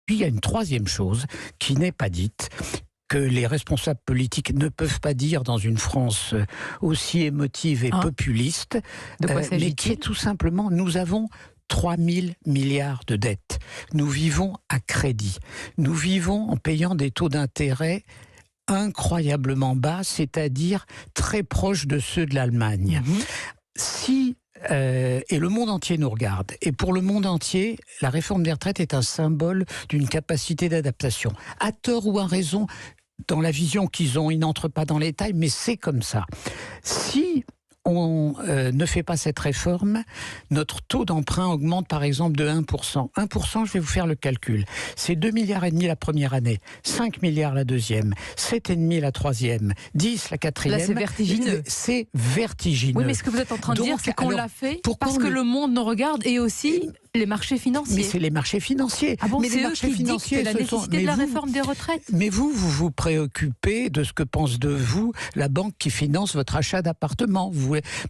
Puis il y a une troisième chose qui n'est pas dite, que les responsables politiques ne peuvent pas dire dans une France aussi émotive et populiste, De quoi mais s'agit-il? qui est tout simplement, nous avons 3 000 milliards de dettes. Nous vivons à crédit. Nous vivons en payant des taux d'intérêt incroyablement bas, c'est-à-dire très proches de ceux de l'Allemagne. Et le monde entier nous regarde. Et pour le monde entier, la réforme des retraites est un symbole d'une capacité d'adaptation. À tort ou à raison, dans la vision qu'ils ont, ils n'entrent pas dans les détails, mais c'est comme ça. Si on ne fait pas cette réforme, notre taux d'emprunt augmente par exemple de 1%. 1%, je vais vous faire le calcul. C'est 2,5 milliards la première année, 5 milliards la deuxième, 7,5 la troisième, 10 la quatrième. Là, c'est vertigineux. C'est vertigineux. Oui, mais ce que vous êtes en train de dire, c'est qu'on l'a fait parce que le monde nous regarde et aussi les marchés financiers. Mais c'est les marchés financiers. Ah bon, mais c'est les eux marchés qui financiers, dictent la nécessité de la réforme des retraites. Mais vous vous préoccupez de ce que pense de vous la banque qui finance votre achat d'appartement.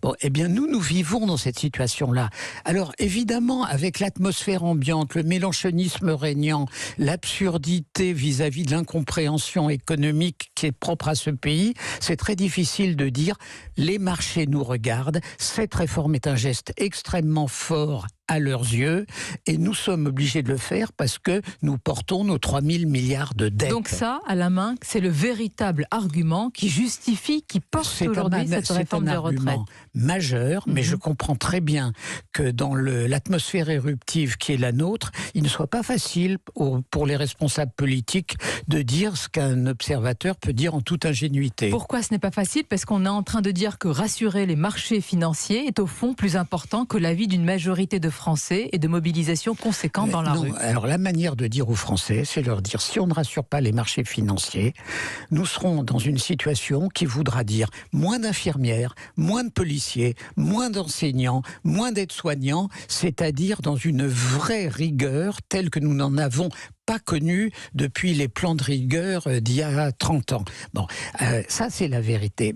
Bon, eh bien, nous vivons dans cette situation-là. Alors, évidemment, avec l'atmosphère ambiante, le mélanchonisme régnant, l'absurdité vis-à-vis de l'incompréhension économique qui est propre à ce pays, c'est très difficile de dire les marchés nous regardent. Cette réforme est un geste extrêmement fort à leurs yeux, et nous sommes obligés de le faire parce que nous portons nos 3 000 milliards de dettes. Donc ça, à la main, c'est le véritable argument qui justifie, qui porte aujourd'hui cette réforme des retraites. C'est un argument majeur, mais je comprends très bien que dans l'atmosphère éruptive qui est la nôtre, il ne soit pas facile pour les responsables politiques de dire ce qu'un observateur peut dire en toute ingénuité. Pourquoi ce n'est pas facile? Parce qu'on est en train de dire que rassurer les marchés financiers est au fond plus important que l'avis d'une majorité de Français et de mobilisation conséquente dans la rue. Alors la manière de dire aux Français, c'est leur dire si on ne rassure pas les marchés financiers, nous serons dans une situation qui voudra dire moins d'infirmières, moins de policiers, moins d'enseignants, moins d'aides-soignants, c'est-à-dire dans une vraie rigueur telle que nous n'en avons pas connue depuis les plans de rigueur d'il y a 30 ans. Bon, ça c'est la vérité.